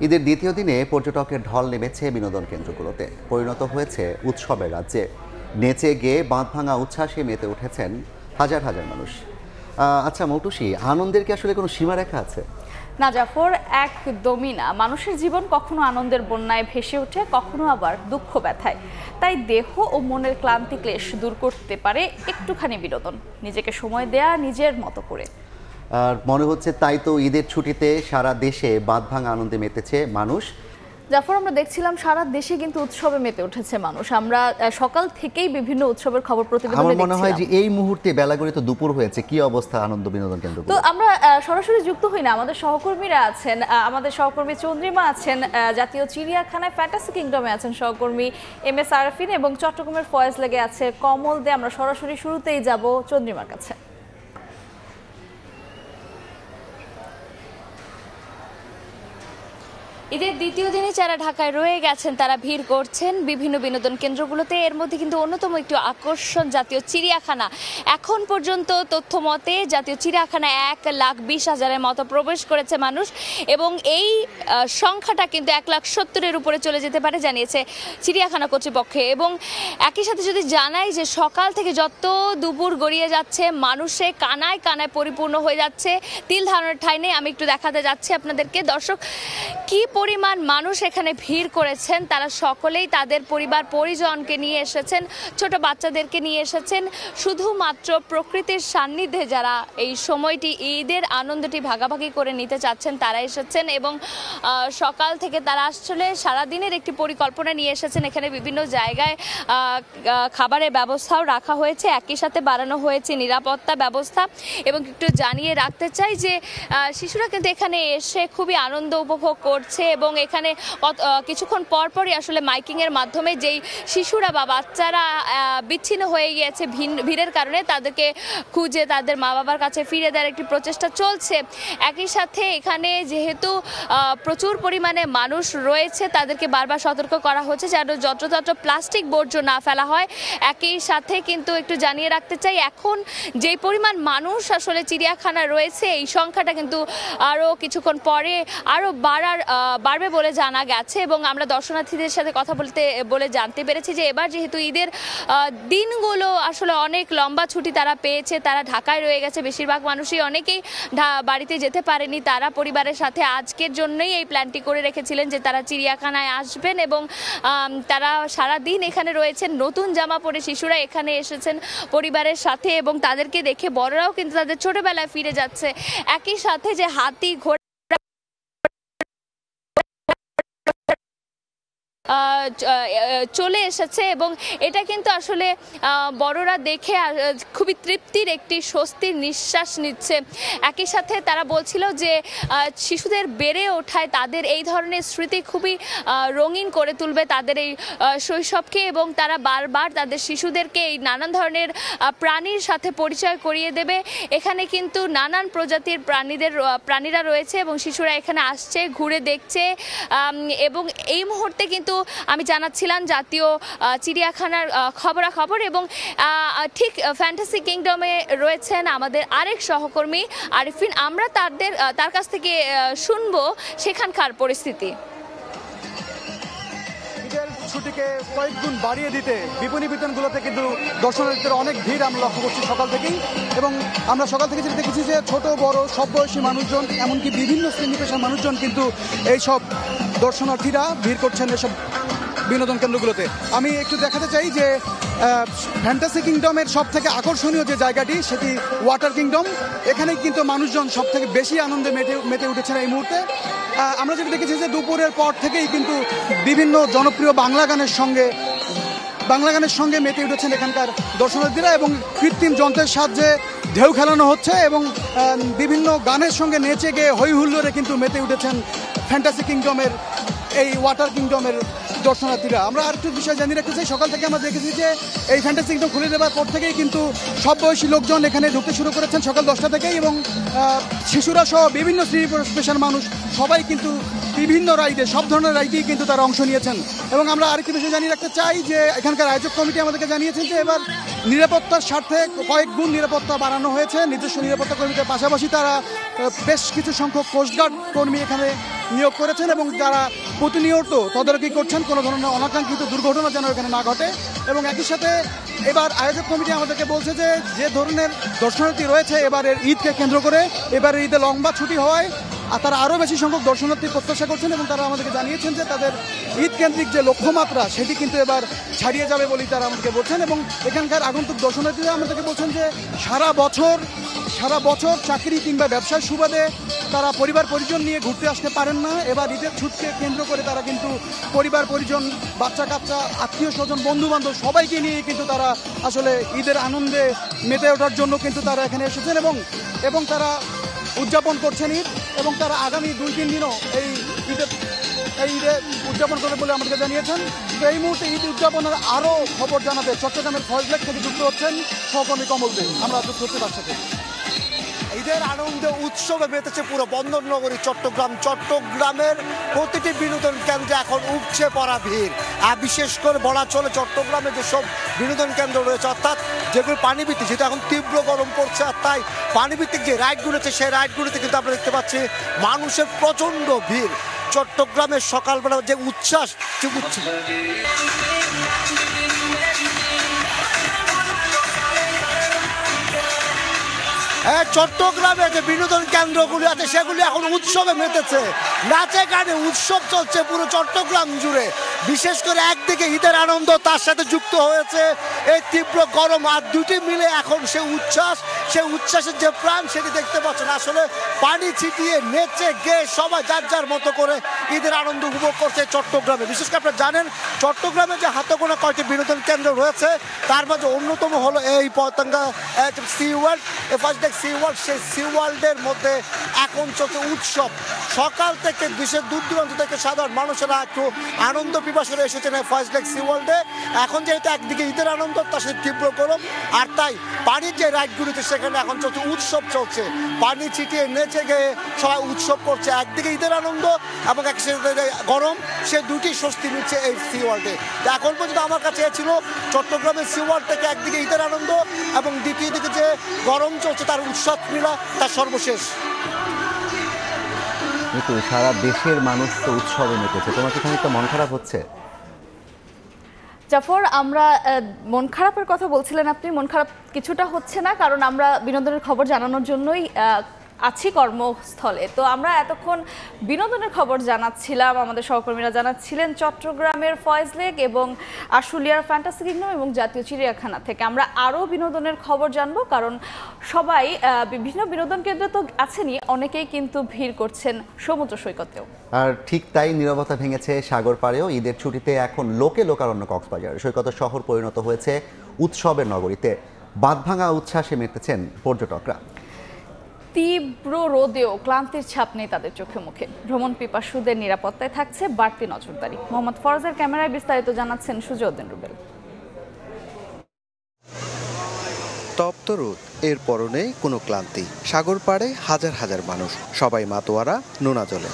ঈদের দ্বিতীয় দিনে পর্যটকের ঢল নেমেছে বিনোদন কেন্দ্রগুলোতে, পরিণত হয়েছে উৎসবের রাজ্যে। নেচে গেয়ে বাঁধ ভাঙা উচ্ছ্বাসে মেতে উঠেছেন হাজার হাজার মানুষ। আচ্ছা মৌটুসী, আনন্দের কি আসলে কোনো সীমারেখা আছে? না জাফর, একদমই না। মানুষের জীবন কখনো আনন্দের বন্যায় ভেসে ওঠে, কখনো আবার দুঃখ ব্যথায়। তাই দেহ ও মনের ক্লান্তি ক্লেশ দূর করতে পারে একটুখানি বিনোদন, নিজেকে সময় দেয়া নিজের মতো করে। আর মনে হচ্ছে তাই তো ঈদের ছুটিতে সারা দেশে বাঁধ ভাঙা আনন্দে মেতেছে মানুষ। জাফর, আমরা দেখছিলাম সারা দেশে কিন্তু উৎসবে মেতে উঠেছে মানুষ। আমরা সকাল থেকেই বিভিন্ন উৎসবের খবর প্রতিবেদনে আমার মনে হয় যে এই মুহূর্তে বেলাগড়ে তো দুপুর হয়েছে, কি অবস্থা আনন্দ বিনোদন কেন্দ্র। তো আমরা সরাসরি যুক্ত হই না, আমাদের সহকর্মীরা আছেন, আমাদের সহকর্মী চন্দ্রিমা আছেন, জাতীয় চিড়িয়াখানায় ফ্যান্টাসি কিংডমে আছেন সহকর্মী MS আরাফিন, এবং চট্টগ্রামের ফয়েজ লেগে আছে কমল দে। আমরা সরাসরি শুরুতেই যাব চন্দ্রিমার কাছে। ঈদের দ্বিতীয় দিনে যারা ঢাকায় রয়ে গেছেন তারা ভিড় করছেন বিভিন্ন বিনোদন কেন্দ্রগুলোতে। এর মধ্যে কিন্তু অন্যতম একটি আকর্ষণ জাতীয় চিড়িয়াখানা। এখন পর্যন্ত তথ্য মতে জাতীয় চিড়িয়াখানায় 1,20,000-এর মতো প্রবেশ করেছে মানুষ, এবং এই সংখ্যাটা কিন্তু 1,70,000-এর উপরে চলে যেতে পারে জানিয়েছে চিড়িয়াখানা কর্তৃপক্ষ। এবং একই সাথে যদি জানাই যে সকাল থেকে যত দুপুর গড়িয়ে যাচ্ছে মানুষে কানায় কানায় পরিপূর্ণ হয়ে যাচ্ছে, তিল ধারণের ঠাঁই নেই। আমি একটু দেখাতে যাচ্ছি আপনাদেরকে। দর্শক, কি পরিমাণ মানুষ এখানে ভিড় করেছেন। তারা সকলেই তাদের পরিবার পরিজনকে নিয়ে এসেছেন, ছোট বাচ্চাদেরকে নিয়ে এসেছেন। শুধুমাত্র প্রকৃতির সান্নিধ্যে যারা এই সময়টি ঈদের আনন্দটি ভাগাভাগি করে নিতে চাচ্ছেন তারা এসেছেন, এবং সকাল থেকে তারা আসলে সারাদিনের একটি পরিকল্পনা নিয়ে এসেছেন। এখানে বিভিন্ন জায়গায় খাবারের ব্যবস্থাও রাখা হয়েছে, একই সাথে বাড়ানো হয়েছে নিরাপত্তা ব্যবস্থা। এবং একটু জানিয়ে রাখতে চাই যে শিশুরা কিন্তু এখানে এসে খুবই আনন্দ উপভোগ করছে, এবং এখানে কিছুক্ষণ পরপরই আসলে মাইকিংয়ের মাধ্যমে যেই শিশুরা বা বাচ্চারা বিচ্ছিন্ন হয়ে গিয়েছে ভিড়ের কারণে তাদেরকে খুঁজে তাদের মা বাবার কাছে ফিরে দেওয়ার একটি প্রচেষ্টা চলছে। একই সাথে এখানে যেহেতু প্রচুর পরিমাণে মানুষ রয়েছে তাদেরকে বারবার সতর্ক করা হচ্ছে যেন যত্রতত্র প্লাস্টিক বর্জ্য না ফেলা হয়। একই সাথে কিন্তু একটু জানিয়ে রাখতে চাই, এখন যেই পরিমাণ মানুষ আসলে চিড়িয়াখানা রয়েছে এই সংখ্যাটা কিন্তু আরও কিছুক্ষণ পরে আরও বাড়বে বলে জানা গেছে। এবং আমরা দর্শনার্থীদের সাথে কথা বলে জানতে পেরেছি যে এবার যেহেতু ঈদের দিনগুলো আসলে অনেক লম্বা ছুটি তারা পেয়েছে, তারা ঢাকায় রয়ে গেছে, বেশিরভাগ মানুষই অনেকেই বাড়িতে যেতে পারেনি। তারা পরিবারের সাথে আজকের জন্যই এই প্ল্যানটি করে রেখেছিলেন যে তারা চিড়িয়াখানায় আসবেন, এবং তারা সারাদিন এখানে রয়েছেন। নতুন জামা পরে শিশুরা এখানে এসেছেন পরিবারের সাথে, এবং তাদেরকে দেখে বড়রাও কিন্তু তাদের ছোটবেলায় ফিরে যাচ্ছে। একই সাথে যে হাতি ঘোড়া চলে এসেছে, এবং এটা কিন্তু আসলে বড়রা দেখে খুবই তৃপ্তির একটি স্বস্তির নিঃশ্বাস নিচ্ছে। একই সাথে তারা বলছিল যে শিশুদের বেড়ে ওঠায় তাদের এই ধরনের স্মৃতি খুবই রঙিন করে তুলবে তাদের এই শৈশবকে, এবং তারা বারবার তাদের শিশুদেরকে এই নানান ধরনের প্রাণীর সাথে পরিচয় করিয়ে দেবে। এখানে কিন্তু নানান প্রজাতির প্রাণীরা রয়েছে, এবং শিশুরা এখানে আসছে, ঘুরে দেখছে। এবং এই মুহূর্তে কিন্তু আমি জানাচ্ছিলাম জাতীয় চিড়িয়াখানার খবরাখবর, এবং ঠিক ফ্যান্টাসি কিংডমে রয়েছেন আমাদের আরেক সহকর্মী আরিফিন। আমরা তার কাছ থেকে শুনবো সেখানকার পরিস্থিতি। ঈদের ছুটিকে কয়েক গুণ বাড়িয়ে দিতে বিপণী বিতানগুলোতে কিন্তু দর্শনার্থীদের অনেক ভিড় আমরা লক্ষ্য করছি সকাল থেকেই। এবং আমরা সকাল থেকে যেটা দেখেছি যে ছোট বড় সব বয়সী মানুষজন, এমনকি বিভিন্ন শ্রেণী পেশার মানুষজন কিন্তু এইসব দর্শনার্থীরা ভিড় করছেন এসব বিনোদন কেন্দ্রগুলোতে। আমি একটু দেখাতে চাই যে ফ্যান্টাসি কিংডমের সব থেকে আকর্ষণীয় যে জায়গাটি সেটি ওয়াটার কিংডম। এখানেই কিন্তু মানুষজন সব থেকে বেশি আনন্দে মেতে উঠেছেন এই মুহূর্তে। আমরা যেটা দেখেছি যে দুপুরের পর থেকেই কিন্তু বিভিন্ন জনপ্রিয় বাংলা গানের সঙ্গে মেতে উঠেছেন এখানকার দর্শনার্থীরা, এবং কৃত্রিম যন্ত্রের সাহায্যে ঢেউ খেলানো হচ্ছে, এবং বিভিন্ন গানের সঙ্গে নেচে গিয়ে হই হুল্লোড়ে কিন্তু মেতে উঠেছেন ফ্যান্টাসি কিংডমের এই ওয়াটার কিংডমের দর্শনার্থীরা। আমরা আর একটু বিষয় জানিয়ে রাখতে চাই, সকাল থেকে আমরা দেখেছি যে এই ফ্যান্টাসি কিংডম খুলে দেওয়ার পর থেকেই কিন্তু সব বয়সী লোকজন এখানে ঢুকতে শুরু করেছেন সকাল 10টা থেকেই, এবং শিশুরা সহ বিভিন্ন শ্রেণী পেশার মানুষ সবাই কিন্তু বিভিন্ন রাইডে, সব ধরনের রাইডেই কিন্তু তারা অংশ নিয়েছেন। এবং আমরা আরেকটি বিষয় জানিয়ে রাখতে চাই যে এখানকার আয়োজক কমিটি আমাদেরকে জানিয়েছেন যে এবার নিরাপত্তার স্বার্থে কয়েক গুণ নিরাপত্তা বাড়ানো হয়েছে। নিজস্ব নিরাপত্তা কর্মীদের পাশাপাশি তারা বেশ কিছু সংখ্যক কোস্টগার্ড কর্মী এখানে নিয়োগ করেছেন এবং যারা প্রতিনিয়ত তদারকি করছেন কোনো ধরনের অনাকাঙ্ক্ষিত দুর্ঘটনা যেন এখানে না ঘটে। এবং একই সাথে এবার আয়োজক কমিটি আমাদেরকে বলছে যে ধরনের দর্শনার্থী রয়েছে এবারের ঈদকে কেন্দ্র করে, এবারের ঈদে লম্বা ছুটি হওয়ায় তারা আরও বেশি সংখ্যক দর্শনার্থী প্রত্যাশা করছেন এবং তারা আমাদেরকে জানিয়েছেন যে তাদের ঈদ কেন্দ্রিক যে লক্ষ্যমাত্রা সেটি কিন্তু এবার ছাড়িয়ে যাবে বলেই তারা আমাদেরকে বলছেন। এবং এখানকার আগন্তুক দর্শনার্থীরা আমাদেরকে বলছেন যে সারা বছর চাকরি কিংবা ব্যবসার সুবাদে তারা পরিবার পরিজন নিয়ে ঘুরতে আসতে পারেন না। এবার ঈদের ছুটিকে কেন্দ্র করে তারা কিন্তু পরিবার পরিজন, বাচ্চা কাচ্চা, আত্মীয় স্বজন, বন্ধু বান্ধব সবাইকে নিয়ে কিন্তু তারা আসলে ঈদের আনন্দে মেতে ওঠার জন্য কিন্তু তারা এখানে এসেছেন এবং তারা উদযাপন করছেন ঈদ, এবং তারা আগামী 2-3 দিনও এই ঈদে উদযাপন করবে বলে আমাদেরকে জানিয়েছেন। তো এই মুহূর্তে ঈদ উদযাপনের আরও খবর জানাতে চট্টগ্রামের ফয়েজ লেক থেকে যুক্ত হচ্ছেন সহকর্মী কমল দে। আমরা যুক্ত হচ্ছি তার সাথে। ঈদের আনন্দে উৎসবে মেতেছে পুরো বন্দরনগরী চট্টগ্রামের প্রতিটি বিনোদন কেন্দ্রে এখন উপচে পড়া ভিড়। আর বিশেষ করে বলা চলে চট্টগ্রামে যেসব বিনোদন কেন্দ্র রয়েছে, অর্থাৎ যেগুলো পানিভিত্তিক, যেটা এখন তীব্র গরম পড়ছে, আর তাই পানিভিত্তিক যে রাইডগুলো আছে সেই রাইডগুলোতে কিন্তু আমরা দেখতে পাচ্ছি মানুষের প্রচণ্ড ভিড়। চট্টগ্রামের সকালবেলা যে উচ্ছ্বাস, চট্টগ্রামে যে বিনোদন কেন্দ্রগুলি আছে সেগুলি এখন উৎসবে মেতেছে, নাচে গানে উৎসব চলছে পুরো চট্টগ্রাম জুড়ে। বিশেষ করে একদিকে ঈদের আনন্দ, তার সাথে যুক্ত হয়েছে এই তীব্র গরম, আর দুটি মিলে এখন সেই উচ্ছ্বাসের যে প্রাণ সেটি দেখতে পাচ্ছেন। আসলে পানি ছিটিয়ে নেচে গেয়ে সবাই যার মতো করে ঈদের আনন্দ উপভোগ করছে চট্টগ্রামে। বিশেষ করে আপনারা জানেন চট্টগ্রামে যে হাতে গোনা কয়েকটি বিনোদন কেন্দ্র রয়েছে তার মাঝে অন্যতম হলো এই Patenga Sea World, Sea World. সেই সি ওয়ার্ল্ডের মধ্যে এখন চলছে উৎসব। সকাল থেকে দেশের দূর দূরান্ত থেকে সাধারণ মানুষেরা একটু আনন্দ পিপাসে এসেছেন এই ফয়েজ লেক সি ওয়ার্ল্ডে। এখন যেহেতু একদিকে ঈদের আনন্দ, তার সাথে তীব্র গরম, আর তাই পানির যে রাইডগুলিতে সেখানে এখন চলছে উৎসব চলছে। পানি ছিটিয়ে নেচে গিয়ে সবাই উৎসব করছে, একদিকে ঈদের আনন্দ এবং একসাথে গরম, সে দুটি স্বস্তি নিচ্ছে এই সি ওয়ার্ল্ডে। এখন পর্যন্ত আমার কাছে ছিল চট্টগ্রামের সি ওয়ার্ল্ড থেকে একদিকে ঈদের আনন্দ এবং দ্বিতীয় দিকে যে গরম চলছে তার উৎসব মিলা তার সর্বশেষ। কিন্তু সারা দেশের মানুষ তো উৎসবে মেতেছে, তোমার কি খানিকটা মন খারাপ হচ্ছে? জাফর, আমরা মন খারাপের কথা বলছিলেন আপনি, মন খারাপ কিছুটা হচ্ছে না, কারণ আমরা বিনোদনের খবর জানানোর জন্যই আছি কর্মস্থলে। তো আমরা এতক্ষণ বিনোদনের খবর জানাচ্ছিলাম, আমাদের সহকর্মীরা জানাচ্ছিলেন চট্টগ্রামের ফয়েজ লেক এবং আশুলিয়ার ফ্যান্টাসি কিংডম এবং জাতীয় চিড়িয়াখানা থেকে। আমরা আরও বিনোদনের খবর জানবো, কারণ সবাই বিভিন্ন বিনোদন কেন্দ্রে তো আছেনই, অনেকেই কিন্তু ভিড় করছেন সমুদ্র সৈকতেও। আর ঠিক তাই নীরবতা ভেঙেছে সাগর পাড়েও। ঈদের ছুটিতে এখন লোকারণ্য কক্সবাজার সৈকত শহর পরিণত হয়েছে উৎসবের নগরীতে। বাঁধভাঙা উচ্ছ্বাসে মেতেছেন পর্যটকরা। তীব্র রোদেও ক্লান্তির ছাপ নেই তাদের চোখে মুখে। ভ্রমণ পিপাসুদের নিরাপত্তায় থাকছে বাড়তি নজরদারি। মোহাম্মদ ফরাজের ক্যামেরায় বিস্তারিত জানাচ্ছেন সুজউদ্দিন রুবেল। তপ্ত রোদ, এর পরনে কোনো ক্লান্তি। সাগর পাড়ে হাজার হাজার মানুষ, সবাই মাতোয়ারা নোনা জলে।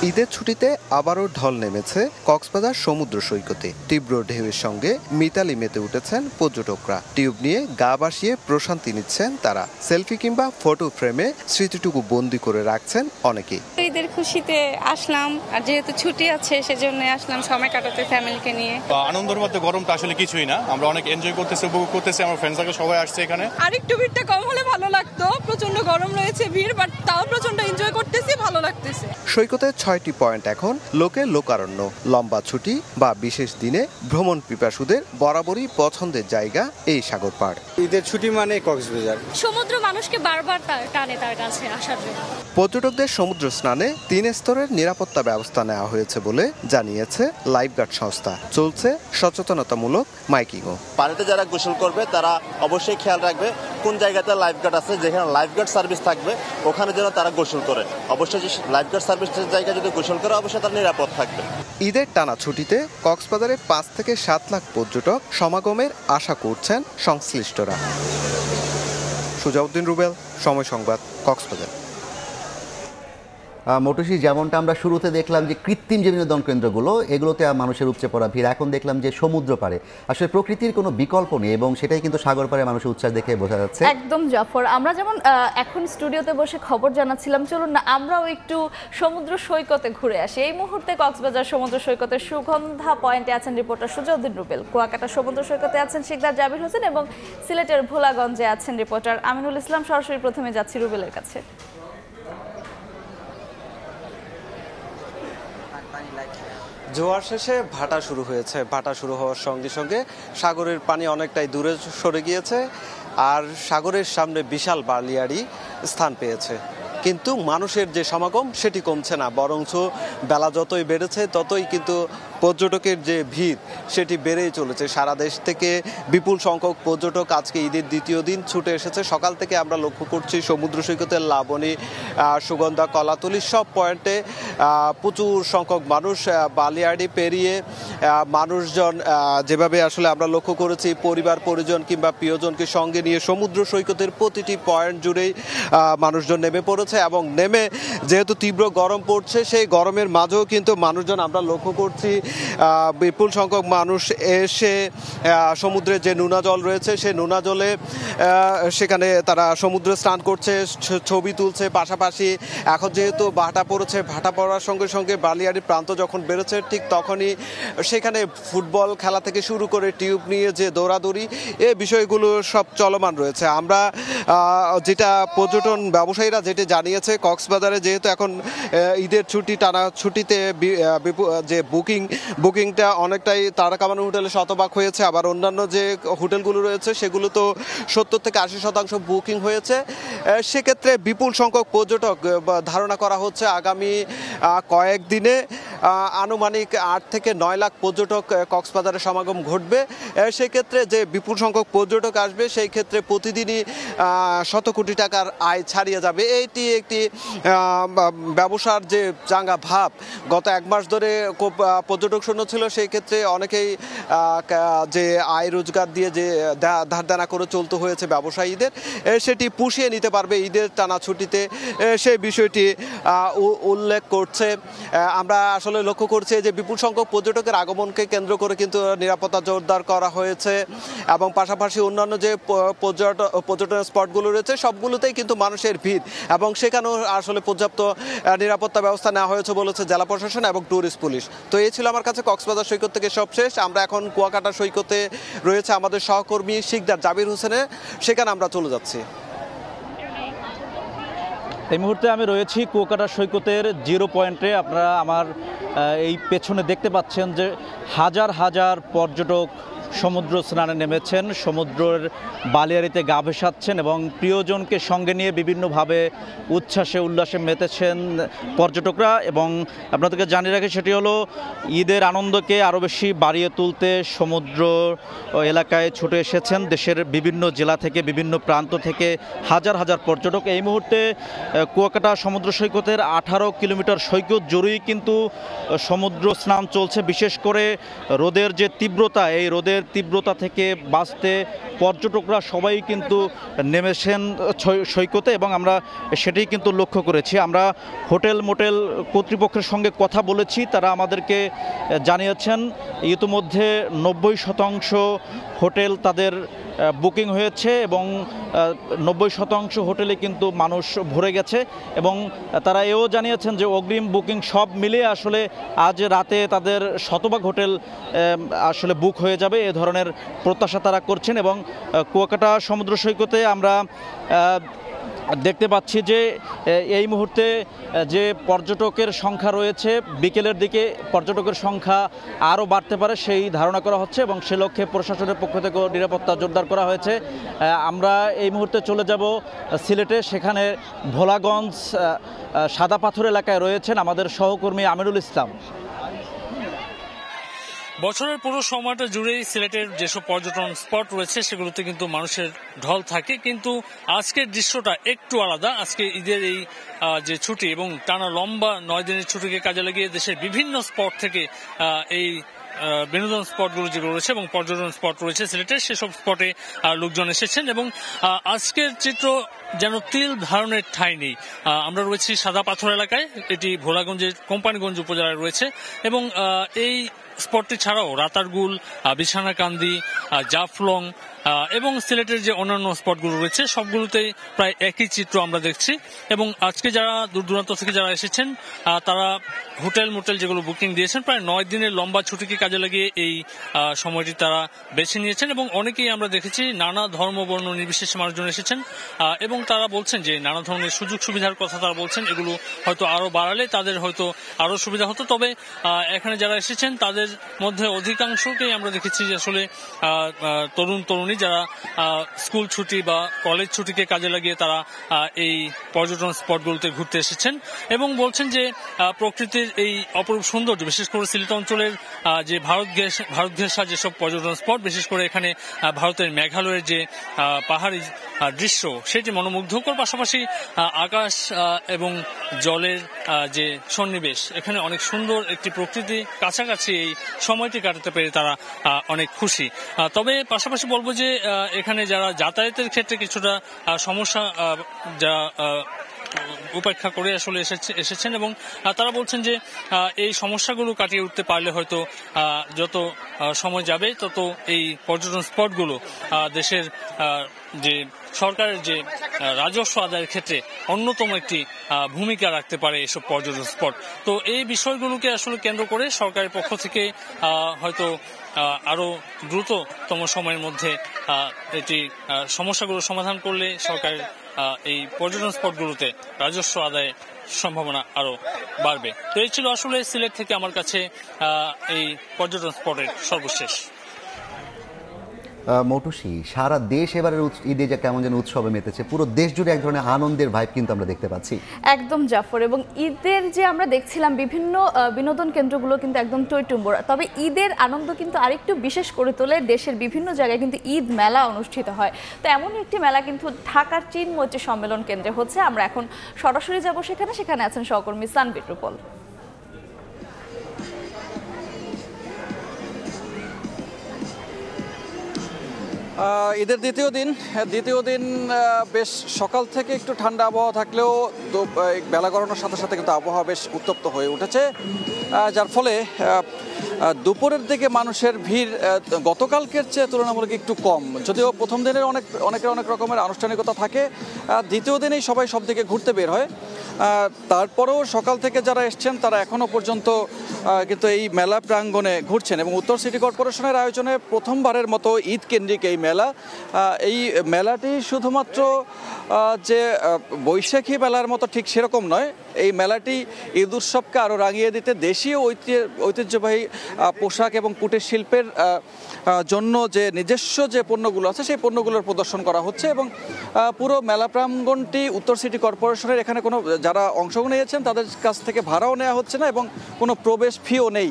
ঈদের ছুটিতে আবারও ঢল নেমেছে কক্সবাজার সমুদ্র সৈকতে। তীব্র ঢেউয়ের সঙ্গে মিতালি মেতে উঠেছেন পর্যটকরা। টিউব নিয়ে গা ভাসিয়ে প্রশান্তি নিচ্ছেন তারা। সেলফি কিংবা ফটো ফ্রেমে স্মৃতিটুকু বন্দি করে রাখছেন অনেকেই। ঈদের খুশিতে আসলাম, আর যেহেতু ছুটি আছে সেজন্য আসলাম সময় কাটাতে ফ্যামিলিকে নিয়ে। আনন্দের মধ্যে গরমটা আসলে কিছুই না, আমরা অনেক এনজয় করতেছি, উপভোগ করতেছি। আমার ফ্রেন্ড সার্কেল সবাই আসছে এখানে। আরেকটু ভিড়টা কম হলে ভালো লাগতো, প্রচন্ড গরম রয়েছে ভিড়, বাট তাও প্রচন্ড এনজয় করতেছি, ভালো লাগতেছে। সৈকতে 6টি পয়েন্ট এখন লোকারণ্য। লম্বা ছুটি বা বিশেষ দিনে ভ্রমণ পিপাসুদের বরাবরই পছন্দের জায়গা এই সাগর পাড়। ঈদের ছুটি মানে কক্সবাজার। সমুদ্র মানুষকে বারবার টানে তার কাছে আসার জন্য। পর্যটকদের সমুদ্র স্নানে 3 স্তরের নিরাপত্তা ব্যবস্থা নেওয়া হয়েছে বলে জানিয়েছে লাইফগার্ড সংস্থা। চলছে সচেতনতামূলক মাইকিংও। পানিতে যারা গোসল করবে তারা অবশ্যই খেয়াল রাখবে কোন জায়গাতে লাইফগার্ড আছে, যেখানে লাইফগার্ড সার্ভিস থাকবে ওখানে যেন তারা গোসল করে। অবশ্যই লাইফগার্ড সার্ভিসের জায়গায় যদি গোসল করে অবশ্যই তারা নিরাপদ থাকবে। ঈদের টানা ছুটিতে কক্সবাজারে 5 থেকে 7 লাখ পর্যটক সমাগমের আশা করছেন সংশ্লিষ্টরা। সুজউদ্দিন রুবেল, সময় সংবাদ, কক্সবাজার। মোটুসি, যেমনটা আমরা শুরুতে দেখলাম যে কৃত্রিম যে বিনোদন কেন্দ্রগুলো এগুলোতে মানুষের উপচে পড়া ভিড়, এখন দেখলাম যে সমুদ্র পাড়ে আসলে প্রকৃতির কোনো বিকল্প নেই এবং সেটাই কিন্তু সাগর পাড়ে মানুষের উচ্ছ্বাস দেখে বোঝা যাচ্ছে। একদম জাফর, আমরা যেমন এখন স্টুডিওতে বসে খবর জানাচ্ছিলাম, চলুন না আমরাও একটু সমুদ্র সৈকতে ঘুরে আসি। এই মুহূর্তে কক্সবাজার সমুদ্র সৈকতের সুগন্ধা পয়েন্টে আছেন রিপোর্টার সুজাউদ্দিন রুবেল, কুয়াকাটা সমুদ্র সৈকতে আছেন শিকদার জাবির হোসেন এবং সিলেটের ভোলাগঞ্জে আছেন রিপোর্টার আমিনুল ইসলাম। সরাসরি প্রথমে যাচ্ছি রুবেলের কাছে। জোয়ার শেষে ভাটা শুরু হয়েছে। ভাটা শুরু হওয়ার সঙ্গে সঙ্গে সাগরের পানি অনেকটাই দূরে সরে গিয়েছে আর সাগরের সামনে বিশাল বালিয়াড়ি স্থান পেয়েছে, কিন্তু মানুষের যে সমাগম সেটি কমছে না, বরঞ্চ বেলা যতই বেড়েছে ততই কিন্তু পর্যটকের যে ভিড় সেটি বেড়েই চলেছে। সারা দেশ থেকে বিপুল সংখ্যক পর্যটক আজকে ঈদের দ্বিতীয় দিন ছুটে এসেছে। সকাল থেকে আমরা লক্ষ্য করছি সমুদ্র সৈকতের লাবণী, সুগন্ধা, কলাতলি সব পয়েন্টে প্রচুর সংখ্যক মানুষ বালিয়াড়ি পেরিয়ে মানুষজন যেভাবে আসলে আমরা লক্ষ্য করেছি পরিবার পরিজন কিংবা প্রিয়জনকে সঙ্গে নিয়ে সমুদ্র সৈকতের প্রতিটি পয়েন্ট জুড়েই মানুষজন নেমে পড়েছে এবং নেমে যেহেতু তীব্র গরম পড়ছে সেই গরমের মাঝেও কিন্তু মানুষজন আমরা লক্ষ্য করছি বিপুল সংখ্যক মানুষ এসে সমুদ্রের যে নোনা জল রয়েছে সেই নোনা জলে সেখানে তারা সমুদ্রে স্নান করছে, ছবি তুলছে। পাশাপাশি এখন যেহেতু ভাটা পড়েছে, ভাটা পড়ার সঙ্গে সঙ্গে বালিয়াড়ির প্রান্ত যখন বেড়েছে ঠিক তখনই সেখানে ফুটবল খেলা থেকে শুরু করে টিউব নিয়ে যে দৌড়াদৌড়ি এই বিষয়গুলো সব চলমান রয়েছে। আমরা যেটা পর্যটন ব্যবসায়ীরা যেটি জানিয়েছে, কক্সবাজারে যেহেতু এখন ঈদের ছুটি, টানা ছুটিতে যে বুকিংটা অনেকটাই তারা কামানো হোটেলে শতভাগ হয়েছে, আবার অন্যান্য যে হোটেলগুলো রয়েছে সেগুলো তো 70 থেকে 80% বুকিং হয়েছে। সেক্ষেত্রে বিপুল সংখ্যক পর্যটক ধারণা করা হচ্ছে আগামী কয়েকদিনে আনুমানিক 8 থেকে 9 লাখ পর্যটক কক্সবাজারে সমাগম ঘটবে। সেক্ষেত্রে যে বিপুল সংখ্যক পর্যটক আসবে সেই ক্ষেত্রে প্রতিদিনই 100 কোটি টাকার আয় ছাড়িয়ে যাবে। এইটি একটি ব্যবসার যে চাঙ্গা ভাব, গত 1 মাস ধরে পর্যটক শূন্য ছিল, সেই ক্ষেত্রে অনেকেই যে আয় রোজগার দিয়ে যে ধার দেনা করে চলতে হয়েছে ব্যবসায়ীদের, সেটি পুষিয়ে নিতে পারবে ঈদের টানা ছুটিতে, সেই বিষয়টি উল্লেখ করছে। আমরা আসলে লক্ষ্য করছি যে বিপুল সংখ্যক পর্যটকের আগমনকে কেন্দ্র করে কিন্তু নিরাপত্তা জোরদার করা হয়েছে এবং পাশাপাশি অন্যান্য যে পর্যটন স্পটগুলো রয়েছে সবগুলোতেই কিন্তু মানুষের ভিড় এবং সেখানেও আসলে পর্যাপ্ত নিরাপত্তা ব্যবস্থা নেওয়া হয়েছে বলেছে জেলা প্রশাসন এবং ট্যুরিস্ট পুলিশ। তো এই ছিল আমার কাছে কক্সবাজার সৈকত থেকে সব শেষ। আমরা এখন কুয়াকাটা সৈকতে রয়েছে আমাদের সহকর্মী শিকদার জাবির হোসেনের, সেখানে আমরা চলে যাচ্ছি। এই মুহূর্তে আমি রয়েছি কুয়াকাটা সৈকতের জিরো পয়েন্টে। আপনারা আমার এই পেছনে দেখতে পাচ্ছেন যে হাজার হাজার পর্যটক সমুদ্র স্নানে নেমেছেন, সমুদ্রের বালিয়াড়িতে গা ভেসাচ্ছেন এবং প্রিয়জনকে সঙ্গে নিয়ে বিভিন্নভাবে উচ্ছ্বাসে উল্লাসে মেতেছেন পর্যটকরা। এবং আপনাদেরকে জানিয়ে রাখি সেটি হলো ঈদের আনন্দকে আরও বেশি বাড়িয়ে তুলতে সমুদ্র এলাকায় ছুটে এসেছেন দেশের বিভিন্ন জেলা থেকে, বিভিন্ন প্রান্ত থেকে হাজার হাজার পর্যটক। এই মুহূর্তে কুয়াকাটা সমুদ্র সৈকতের 18 কিলোমিটার সৈকত জুড়েই কিন্তু সমুদ্র স্নান চলছে। বিশেষ করে রোদের যে তীব্রতা, এই রোদের তীব্রতা থেকে বাঁচতে পর্যটকরা সবাই কিন্তু নেমেছেন সৈকতে এবং আমরা সেটাই কিন্তু লক্ষ্য করেছি। আমরা হোটেল মোটেল কর্তৃপক্ষের সঙ্গে কথা বলেছি, তারা আমাদেরকে জানিয়েছেন ইতিমধ্যে 90% হোটেল তাদের বুকিং হয়েছে এবং 90% হোটেলে কিন্তু মানুষ ভরে গেছে এবং তারা এও জানিয়েছেন যে অগ্রিম বুকিং সব মিলিয়ে আসলে আজ রাতে তাদের শতভাগ হোটেল আসলে বুক হয়ে যাবে, এ ধরনের প্রত্যাশা তারা করছেন। এবং কুয়াকাটা সমুদ্র সৈকতে আমরা দেখতে পাচ্ছি যে এই মুহূর্তে যে পর্যটকের সংখ্যা রয়েছে, বিকেলের দিকে পর্যটকের সংখ্যা আরও বাড়তে পারে সেই ধারণা করা হচ্ছে এবং সে লক্ষ্যে প্রশাসনের পক্ষ থেকে নিরাপত্তা জোরদার করা হয়েছে। আমরা এই মুহূর্তে চলে যাব সিলেটে, সেখানে ভোলাগঞ্জ সাদা পাথর এলাকায় রয়েছেন আমাদের সহকর্মী আমিনুল ইসলাম। বছরের পুরো সময়টা জুড়েই সিলেটের যেসব পর্যটন স্পট রয়েছে সেগুলোতে কিন্তু মানুষের ঢল থাকে, কিন্তু আজকের দৃশ্যটা একটু আলাদা। আজকে ঈদের এই যে ছুটি এবং টানা লম্বা 9 দিনের ছুটিকে কাজে লাগিয়ে দেশের বিভিন্ন স্পট থেকে এই বিনোদন স্পটগুলো যেগুলো রয়েছে এবং পর্যটন স্পট রয়েছে সিলেটের, সেসব স্পটে লোকজন এসেছেন এবং আজকের চিত্র যেন তিল ধারণের ঠাঁই নেই। আমরা রয়েছি সাদা পাথর এলাকায়, এটি ভোলাগঞ্জের কোম্পানিগঞ্জ উপজেলায় রয়েছে এবং এই স্পটটি ছাড়াও রাতারগুল, বিছানাকান্দি, জাফলং এবং সিলেটের যে অন্যান্য স্পটগুলো রয়েছে সবগুলোতেই প্রায় একই চিত্র আমরা দেখছি। এবং আজকে যারা দূর দূরান্ত থেকে যারা এসেছেন তারা হোটেল মোটেল যেগুলো বুকিং দিয়েছেন, প্রায় 9 দিনের লম্বা ছুটিকে কাজে লাগিয়ে এই সময়টি তারা বেছে নিয়েছেন এবং অনেকেই আমরা দেখেছি নানা ধর্ম বর্ণ নির্বিশেষে মানুষজন এসেছেন এবং তারা বলছেন যে নানা ধরনের সুযোগ সুবিধার কথা তারা বলছেন, এগুলো হয়তো আরো বাড়ালে তাদের হয়তো আরো সুবিধা হতো। তবে এখানে যারা এসেছেন তাদের মধ্যে অধিকাংশকেই আমরা দেখেছি যে আসলে তরুণ তরুণী যারা স্কুল ছুটি বা কলেজ ছুটিকে কাজে লাগিয়ে তারা এই পর্যটন স্পটগুলোতে ঘুরতে এসেছেন এবং বলছেন যে প্রকৃতির এই অপরূপ সৌন্দর্য, বিশেষ করে সিলেট অঞ্চলের যে ভারত ঘেঁষা যেসব পর্যটন স্পট, বিশেষ করে এখানে ভারতের মেঘালয়ের যে পাহাড়ি দৃশ্য সেটি মনোমুগ্ধকর, পাশাপাশি আকাশ এবং জলের যে সন্নিবেশ, এখানে অনেক সুন্দর একটি প্রকৃতি কাছাকাছি এই সময়টি কাটাতে পেরে তারা অনেক খুশি। তবে পাশাপাশি বলবো যে এখানে যারা যাতায়াতের ক্ষেত্রে কিছুটা সমস্যা যা উপেক্ষা করে আসলে এসেছেন এবং তারা বলছেন যে এই সমস্যাগুলো কাটিয়ে উঠতে পারলে হয়তো যত সময় যাবে তত এই পর্যটন স্পটগুলো দেশের যে সরকারের যে রাজস্ব আদায়ের ক্ষেত্রে অন্যতম একটি ভূমিকা রাখতে পারে এসব পর্যটন স্পট। তো এই বিষয়গুলোকে আসলে কেন্দ্র করে সরকারের পক্ষ থেকে হয়তো আরো দ্রুততম সময়ের মধ্যে এটি সমস্যাগুলো সমাধান করলে সরকারের এই পর্যটন স্পটগুলোতে রাজস্ব আদায়ের সম্ভাবনা আরো বাড়বে। তো এই ছিল আসলে সিলেট থেকে আমার কাছে এই পর্যটন স্পটের সর্বশেষ। মৌটুসী, সারা দেশ এবারের ঈদে যে কেমন যেন উৎসবে মেতেছে, পুরো দেশ জুড়ে এক ধরনের আনন্দের ভাইব কিন্তু আমরা দেখতে পাচ্ছি। একদম জাফর, এবং ঈদের যে আমরা দেখছিলাম বিভিন্ন বিনোদন কেন্দ্রগুলো কিন্তু একদম টইটুম্বর। তবে ঈদের আনন্দ কিন্তু আরেকটু বিশেষ করে তোলে দেশের বিভিন্ন জায়গায় কিন্তু ঈদ মেলা অনুষ্ঠিত হয়। তো এমনই একটি মেলা কিন্তু ঢাকার চিনমৈত্রী সম্মেলন কেন্দ্রে হচ্ছে। আমরা এখন সরাসরি যাব সেখানে আছেন সহকর্মী সানবির রূপল। ঈদের দ্বিতীয় দিন বেশ সকাল থেকে একটু ঠান্ডা আবহাওয়া থাকলেও বেলা গড়ানোর সাথে সাথে কিন্তু আবহাওয়া বেশ উত্তপ্ত হয়ে উঠেছে, যার ফলে দুপুরের দিকে মানুষের ভিড় গতকালকের চেয়ে তুলনামূলক একটু কম। যদিও প্রথম দিনের অনেক রকমের আনুষ্ঠানিকতা থাকে, দ্বিতীয় দিনেই সবাই সব দিকে ঘুরতে বের হয়। তারপরেও সকাল থেকে যারা এসছেন তারা এখনও পর্যন্ত কিন্তু এই মেলা প্রাঙ্গণে ঘুরছেন এবং উত্তর সিটি কর্পোরেশনের আয়োজনে প্রথমবারের মতো ঈদ কেন্দ্রিক এই মেলা। এই মেলাটি শুধুমাত্র যে বৈশাখী মেলার মতো ঠিক সেরকম নয়, এই মেলাটি ঈদ উৎসবকে আরও রাঙিয়ে দিতে দেশীয় ঐতিহ্যবাহী পোশাক এবং কুটির শিল্পের জন্য যে নিজস্ব যে পণ্যগুলো আছে সেই পণ্যগুলোর প্রদর্শন করা হচ্ছে এবং পুরো মেলা প্রাঙ্গণটি উত্তর সিটি কর্পোরেশনের, এখানে কোনো যারা অংশগ্রহণ নিয়েছেন তাদের কাছ থেকে ভাড়াও নেওয়া হচ্ছে না এবং কোনো প্রবেশ ফিও নেই।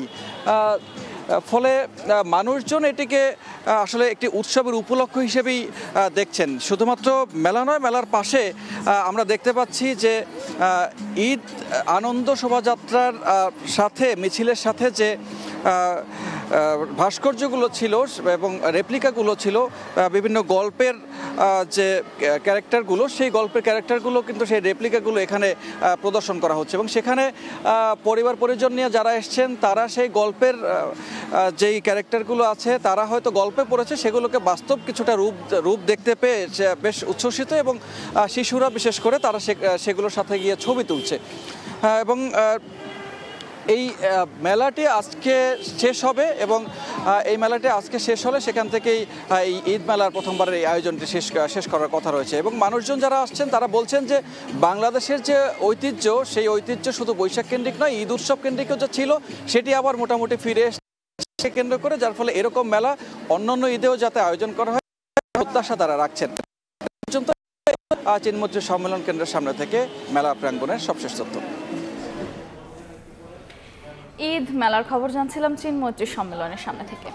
ফলে মানুষজন এটিকে আসলে একটি উৎসবের উপলক্ষ হিসেবেই দেখছেন। শুধুমাত্র মেলা নয়, মেলার পাশে আমরা দেখতে পাচ্ছি যে ঈদ আনন্দ শোভাযাত্রার সাথে মিছিলের সাথে যে ভাস্কর্যগুলো ছিল এবং রেপ্লিকাগুলো ছিল, বিভিন্ন গল্পের যে ক্যারেক্টারগুলো, সেই গল্পের ক্যারেক্টারগুলো কিন্তু সেই রেপ্লিকাগুলো এখানে প্রদর্শন করা হচ্ছে এবং সেখানে পরিবার পরিজন নিয়ে যারা এসছেন তারা সেই গল্পের যেই ক্যারেক্টারগুলো আছে তারা হয়তো গল্পে পড়েছে, সেগুলোকে বাস্তব কিছুটা রূপ দেখতে পেয়ে বেশ উচ্ছ্বসিত এবং শিশুরা বিশেষ করে তারা সেগুলোর সাথে গিয়ে ছবি তুলছে এবং এই মেলাটি আজকে শেষ হবে এবং এই মেলাটি আজকে শেষ হলে সেখান থেকেই এই ঈদ মেলার প্রথমবারের এই আয়োজনটি শেষ করার কথা রয়েছে এবং মানুষজন যারা আসছেন তারা বলছেন যে বাংলাদেশের যে ঐতিহ্য, সেই ঐতিহ্য শুধু বৈশাখ কেন্দ্রিক নয়, ঈদ উৎসব কেন্দ্রিকও যে ছিল সেটি আবার মোটামুটি ফিরে এসে কেন্দ্র করে, যার ফলে এরকম মেলা অন্যান্য ঈদেও যাতে আয়োজন করা হয় প্রত্যাশা তারা রাখছেন। পর্যন্ত চিনমৈত্রী সম্মেলন কেন্দ্রের সামনে থেকে মেলা প্রাঙ্গণের সবশেষ তথ্য। ঈদ মেলার খবর জানছিলাম চিনমৈত্রী সম্মেলনের সামনে থেকে।